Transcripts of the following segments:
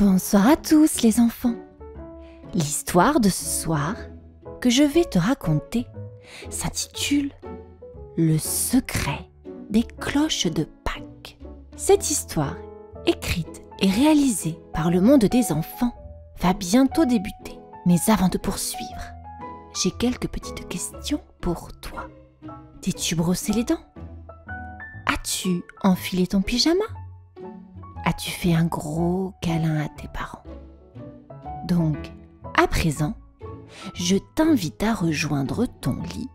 Bonsoir à tous les enfants. L'histoire de ce soir que je vais te raconter s'intitule « Le secret des cloches de Pâques ». Cette histoire, écrite et réalisée par le monde des enfants, va bientôt débuter. Mais avant de poursuivre, j'ai quelques petites questions pour toi. T'es-tu brossé les dents? As-tu enfilé ton pyjama? As-tu fait un gros câlin à tes parents? Donc, à présent, je t'invite à rejoindre ton lit,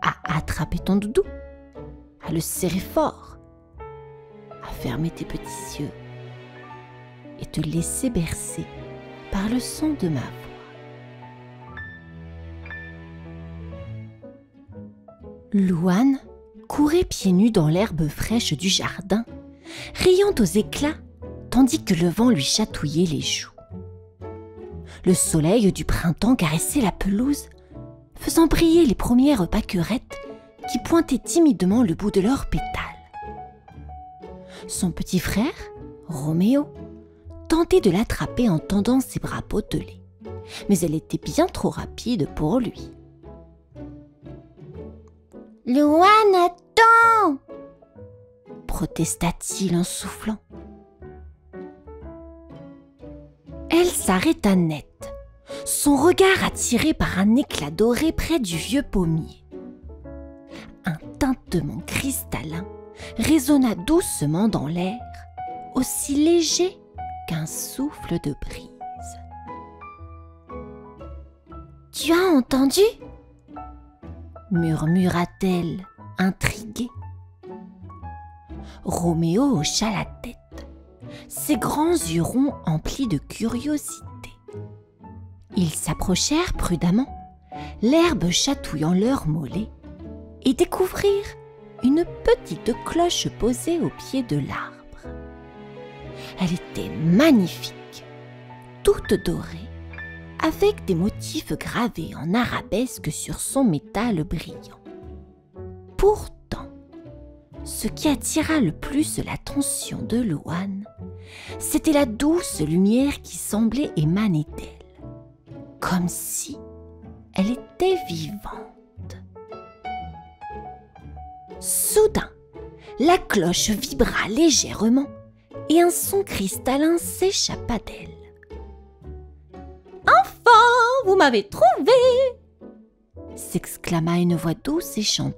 à attraper ton doudou, à le serrer fort, à fermer tes petits yeux et te laisser bercer par le son de ma voix. Louane courait pieds nus dans l'herbe fraîche du jardin, riant aux éclats, tandis que le vent lui chatouillait les joues. Le soleil du printemps caressait la pelouse, faisant briller les premières pâquerettes qui pointaient timidement le bout de leurs pétales. Son petit frère, Roméo, tentait de l'attraper en tendant ses bras potelés, mais elle était bien trop rapide pour lui. « Louane, attends !» protesta-t-il en soufflant. Elle s'arrêta net, son regard attiré par un éclat doré près du vieux pommier. Un tintement cristallin résonna doucement dans l'air, aussi léger qu'un souffle de brise. « Tu as entendu ?» murmura-t-elle, intriguée. Roméo hocha la tête, ses grands yeux ronds emplis de curiosité. Ils s'approchèrent prudemment, l'herbe chatouillant leurs mollets, et découvrirent une petite cloche posée au pied de l'arbre. Elle était magnifique, toute dorée, avec des motifs gravés en arabesque sur son métal brillant. Pourtant, ce qui attira le plus l'attention de Louane, c'était la douce lumière qui semblait émaner d'elle, comme si elle était vivante. Soudain, la cloche vibra légèrement et un son cristallin s'échappa d'elle. « Enfin, vous m'avez trouvé !» s'exclama une voix douce et chantante.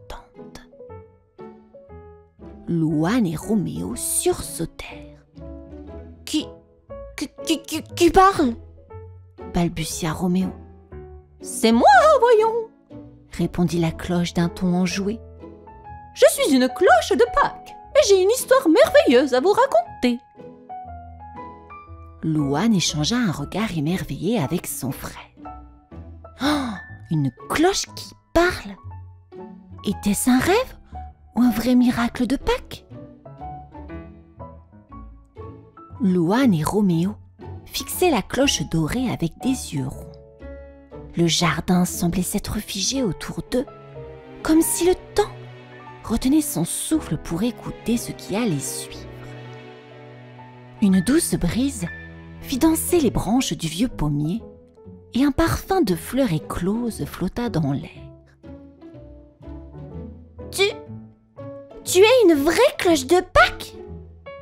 Louane et Roméo sursautèrent. « Qui parle ?» balbutia Roméo. « C'est moi, voyons !» répondit la cloche d'un ton enjoué. « Je suis une cloche de Pâques et j'ai une histoire merveilleuse à vous raconter. » Louane échangea un regard émerveillé avec son frère. Oh, une cloche qui parle! Était-ce un rêve ou un vrai miracle de Pâques? Louane et Roméo fixaient la cloche dorée avec des yeux ronds. Le jardin semblait s'être figé autour d'eux, comme si le temps retenait son souffle pour écouter ce qui allait suivre. Une douce brise fit danser les branches du vieux pommier et un parfum de fleurs écloses flotta dans l'air. Tu es une vraie cloche de Pâques !»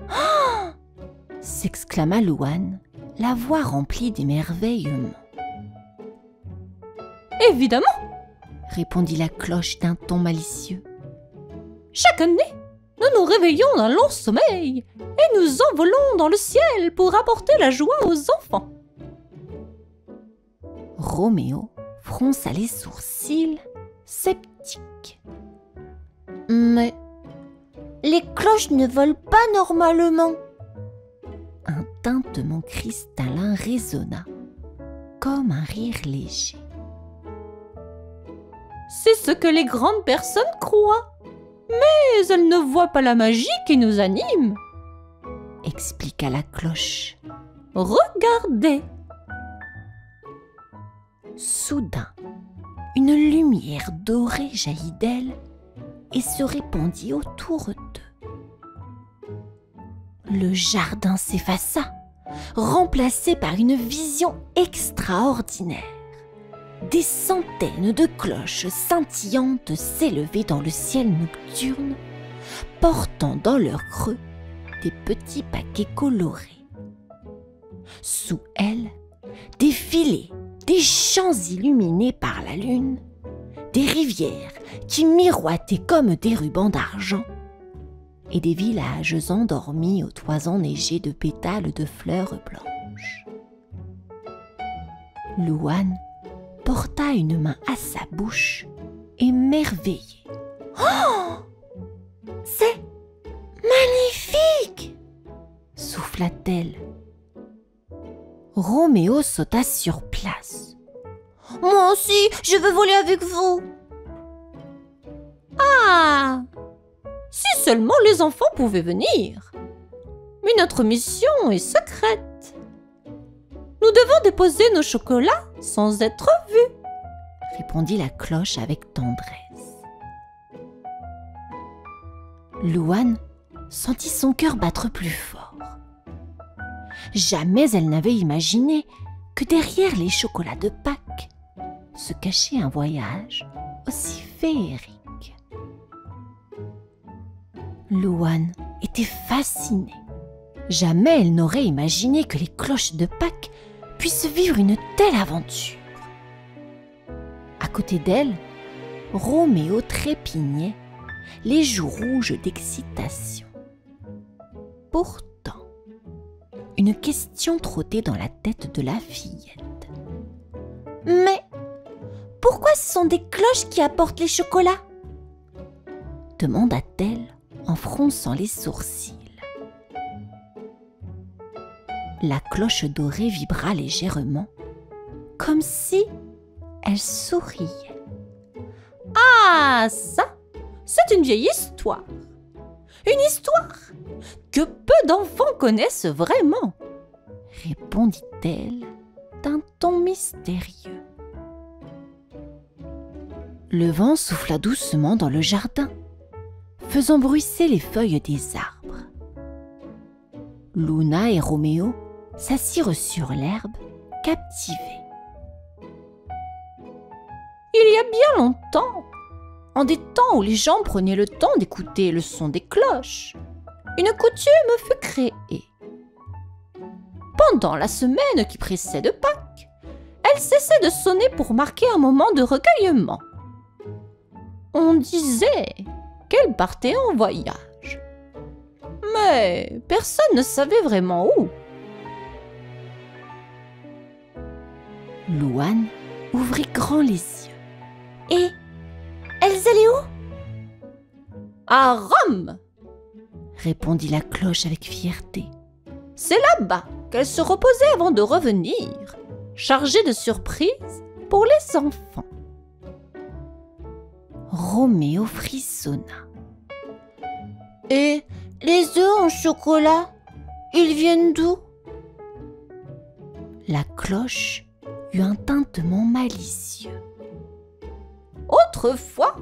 oh s'exclama Louane, la voix remplie d'émerveillement. « Évidemment !» répondit la cloche d'un ton malicieux. « Chaque année, nous nous réveillons d'un long sommeil et nous envolons dans le ciel pour apporter la joie aux enfants. » Roméo fronça les sourcils, sceptique. « Mais les cloches ne volent pas normalement. » Un tintement cristallin résonna, comme un rire léger. « C'est ce que les grandes personnes croient, mais elles ne voient pas la magie qui nous anime, » expliqua la cloche. « Regardez !» Soudain, une lumière dorée jaillit d'elle et se répandit autour d'eux. Le jardin s'effaça, remplacée par une vision extraordinaire. Des centaines de cloches scintillantes s'élevaient dans le ciel nocturne, portant dans leur creux des petits paquets colorés. Sous elles, défilaient des champs illuminés par la lune, des rivières qui miroitaient comme des rubans d'argent, et des villages endormis aux toits enneigés de pétales de fleurs blanches. Louane porta une main à sa bouche, émerveillée. « Oh, c'est magnifique !» souffla-t-elle. Roméo sauta sur place. « Moi aussi, je veux voler avec vous !»« Ah, si seulement les enfants pouvaient venir. Mais notre mission est secrète. Nous devons déposer nos chocolats sans être vus, » répondit la cloche avec tendresse. Louane sentit son cœur battre plus fort. Jamais elle n'avait imaginé que derrière les chocolats de Pâques se cachait un voyage aussi féerique. Louane était fascinée. Jamais elle n'aurait imaginé que les cloches de Pâques puissent vivre une telle aventure. À côté d'elle, Roméo trépignait, les joues rouges d'excitation. Pourtant, une question trottait dans la tête de la fillette. « Mais pourquoi ce sont des cloches qui apportent les chocolats ?» demanda-t-elle en fronçant les sourcils. La cloche dorée vibra légèrement, comme si elle souriait. « Ah, ça, c'est une vieille histoire. Une histoire que peu d'enfants connaissent vraiment, » répondit-elle d'un ton mystérieux. Le vent souffla doucement dans le jardin, faisant bruisser les feuilles des arbres. Luna et Roméo s'assirent sur l'herbe, captivés. Il y a bien longtemps, en des temps où les gens prenaient le temps d'écouter le son des cloches, une coutume fut créée. Pendant la semaine qui précède Pâques, elle cessait de sonner pour marquer un moment de recueillement. On disait qu'elle partait en voyage, mais personne ne savait vraiment où. Louane ouvrit grand les yeux. « Et elles allaient où ?»« À Rome !» répondit la cloche avec fierté. « C'est là-bas qu'elle se reposait avant de revenir, chargée de surprises pour les enfants. » Roméo frissonna. « Et les œufs en chocolat, ils viennent d'où ?» La cloche eut un tintement malicieux. « Autrefois,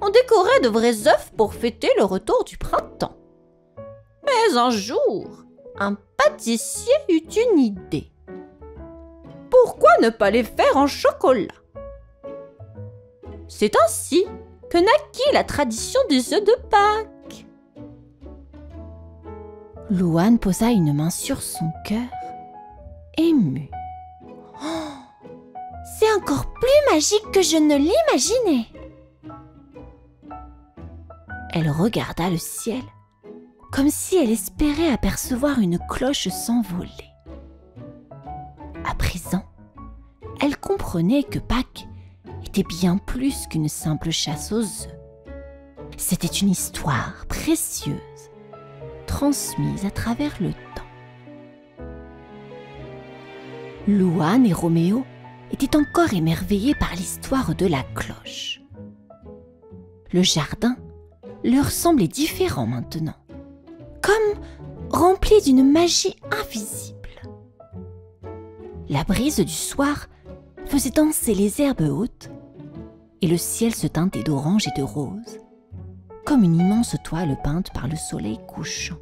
on décorait de vrais œufs pour fêter le retour du printemps. Mais un jour, un pâtissier eut une idée. Pourquoi ne pas les faire en chocolat? C'est ainsi que naquit la tradition des œufs de Pâques. » Louane posa une main sur son cœur, émue. « Oh, c'est encore plus magique que je ne l'imaginais !» Elle regarda le ciel, comme si elle espérait apercevoir une cloche s'envoler. À présent, elle comprenait que Pâques était bien plus qu'une simple chasse aux œufs. C'était une histoire précieuse, transmise à travers le temps. Louane et Roméo étaient encore émerveillés par l'histoire de la cloche. Le jardin leur semblait différent maintenant, comme rempli d'une magie invisible. La brise du soir faisait danser les herbes hautes et le ciel se teintait d'orange et de rose, comme une immense toile peinte par le soleil couchant.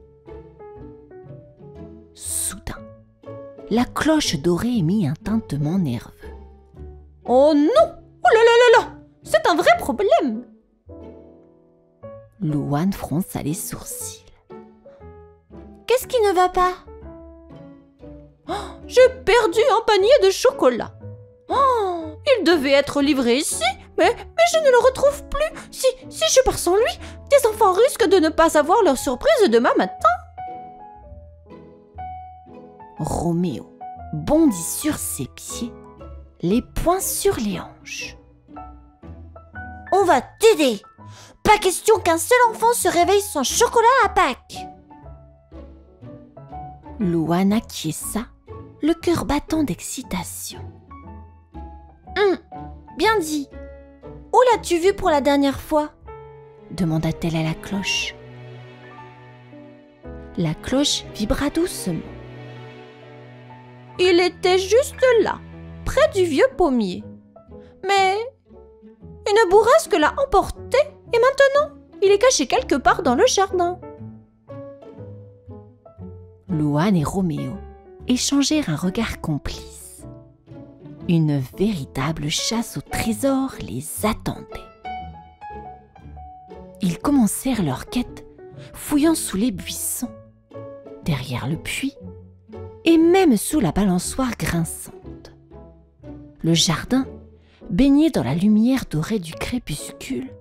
Soudain, la cloche dorée émit un tintement nerveux. « Oh non! Oh là là là là! C'est un vrai problème !» Louane fronça les sourcils. « Qu'est-ce qui ne va pas ?»« J'ai perdu un panier de chocolat. Il devait être livré ici, mais je ne le retrouve plus. Si je pars sans lui, des enfants risquent de ne pas avoir leur surprise demain matin. » Roméo bondit sur ses pieds, les poings sur les hanches. « On va t'aider. Pas question qu'un seul enfant se réveille sans chocolat à Pâques. » Louane acquiesça, le cœur battant d'excitation. Bien dit. Où l'as-tu vu pour la dernière fois ? Demanda-t-elle à la cloche. La cloche vibra doucement. Il était juste là, près du vieux pommier. Mais une bourrasque l'a emporté et maintenant, il est caché quelque part dans le jardin. Louane et Roméo échangèrent un regard complice. Une véritable chasse au trésor les attendait. Ils commencèrent leur quête, fouillant sous les buissons, derrière le puits et même sous la balançoire grinçante. Le jardin, baigné dans la lumière dorée du crépuscule,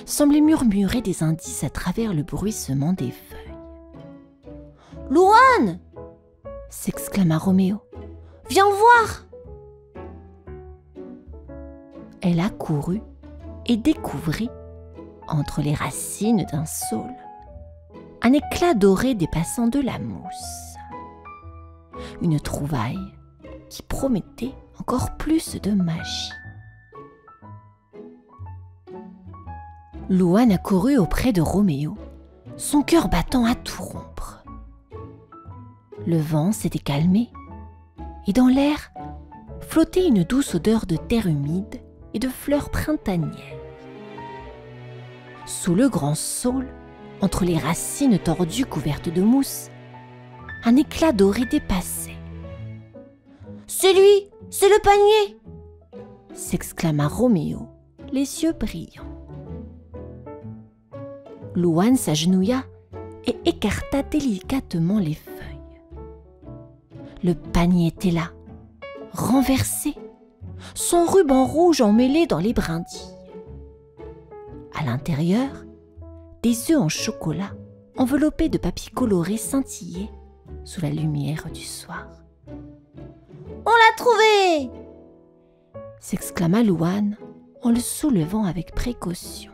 semblait murmurer des indices à travers le bruissement des feuilles. « Louane !» s'exclama Roméo. « Viens voir !» Elle accourut et découvrit, entre les racines d'un saule, un éclat doré dépassant de la mousse. Une trouvaille qui promettait encore plus de magie. Louane accourut auprès de Roméo, son cœur battant à tout rompre. Le vent s'était calmé et dans l'air flottait une douce odeur de terre humide et de fleurs printanières. Sous le grand saule, entre les racines tordues couvertes de mousse, un éclat doré dépassait. « C'est lui! C'est le panier !» s'exclama Roméo, les yeux brillants. Louane s'agenouilla et écarta délicatement les feuilles. Le panier était là, renversé, son ruban rouge emmêlé dans les brindilles. À l'intérieur, des œufs en chocolat enveloppés de papier coloré scintillaient sous la lumière du soir. « On l'a trouvé !» s'exclama Louane en le soulevant avec précaution.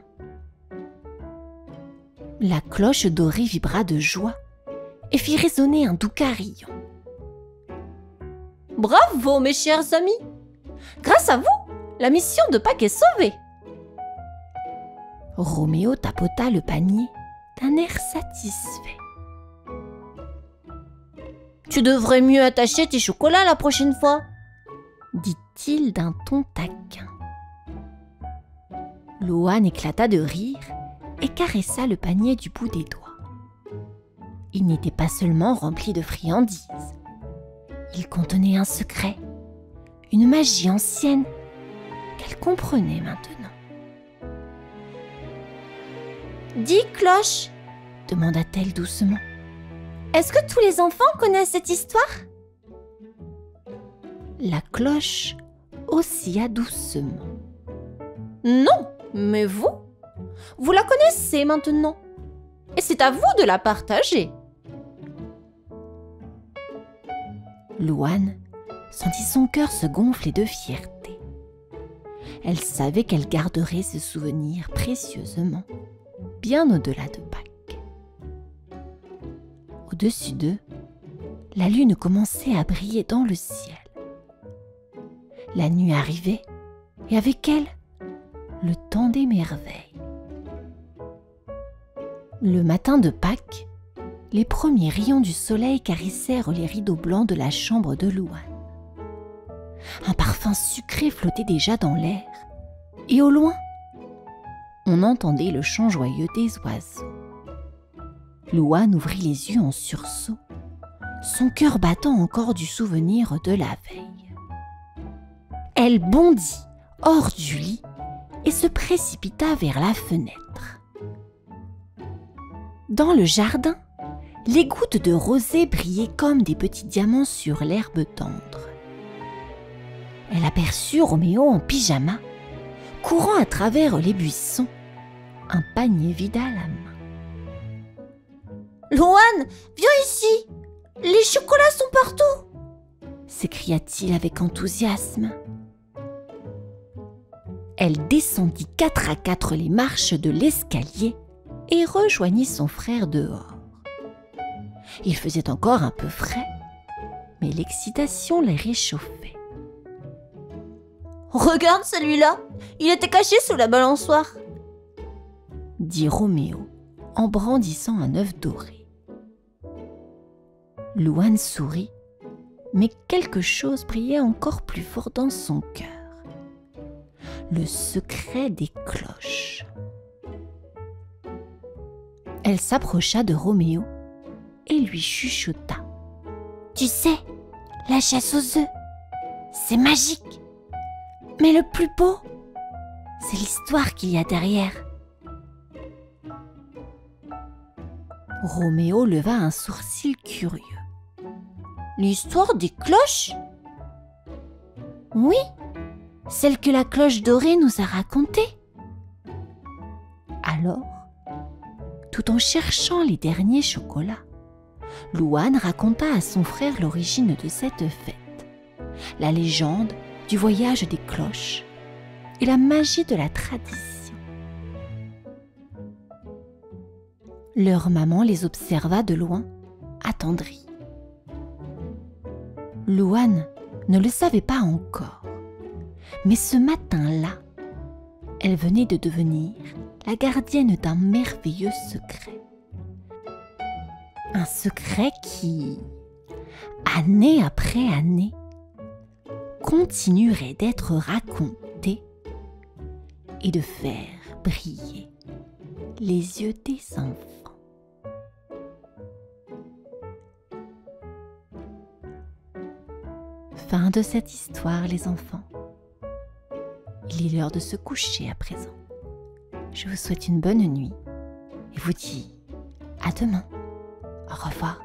La cloche dorée vibra de joie et fit résonner un doux carillon. « Bravo, mes chers amis! Grâce à vous, la mission de Pâques est sauvée. » Roméo tapota le panier d'un air satisfait. « Tu devrais mieux attacher tes chocolats la prochaine fois, » dit-il d'un ton taquin. Louane éclata de rire et caressa le panier du bout des doigts. Il n'était pas seulement rempli de friandises. Il contenait un secret, une magie ancienne qu'elle comprenait maintenant. « Dis, Cloche, » demanda-t-elle doucement. « Est-ce que tous les enfants connaissent cette histoire ?» La cloche oscilla doucement. « Non, mais vous la connaissez maintenant. Et c'est à vous de la partager. » Louane sentit son cœur se gonfler de fierté. Elle savait qu'elle garderait ce souvenir précieusement, bien au-delà de Pâques. Au-dessus d'eux, la lune commençait à briller dans le ciel. La nuit arrivait, et avec elle, le temps des merveilles. Le matin de Pâques, les premiers rayons du soleil caressèrent les rideaux blancs de la chambre de Louane. Un parfum sucré flottait déjà dans l'air, et au loin, on entendait le chant joyeux des oiseaux. Louane ouvrit les yeux en sursaut, son cœur battant encore du souvenir de la veille. Elle bondit hors du lit et se précipita vers la fenêtre. Dans le jardin, les gouttes de rosée brillaient comme des petits diamants sur l'herbe tendre. Elle aperçut Roméo en pyjama, courant à travers les buissons, un panier vide à la main. « Louane, viens ici! Les chocolats sont partout !» s'écria-t-il avec enthousiasme. Elle descendit 4 à 4 les marches de l'escalier et rejoignit son frère dehors. Il faisait encore un peu frais, mais l'excitation les réchauffait. « Regarde celui-là, il était caché sous la balançoire !» dit Roméo en brandissant un œuf doré. Louane sourit, mais quelque chose brillait encore plus fort dans son cœur. Le secret des cloches. Elle s'approcha de Roméo et lui chuchota. « Tu sais, la chasse aux œufs, c'est magique. Mais le plus beau, c'est l'histoire qu'il y a derrière. » Roméo leva un sourcil curieux. « L'histoire des cloches ? Oui, celle que la cloche dorée nous a racontée. » Alors, tout en cherchant les derniers chocolats, Louane raconta à son frère l'origine de cette fête, la légende du voyage des cloches et la magie de la tradition. Leur maman les observa de loin, attendrie. Louane ne le savait pas encore, mais ce matin-là, elle venait de devenir la gardienne d'un merveilleux secret. Un secret qui, année après année, continuerait d'être raconté et de faire briller les yeux des enfants. Fin de cette histoire, les enfants. Il est l'heure de se coucher à présent. Je vous souhaite une bonne nuit et vous dis à demain. Au revoir.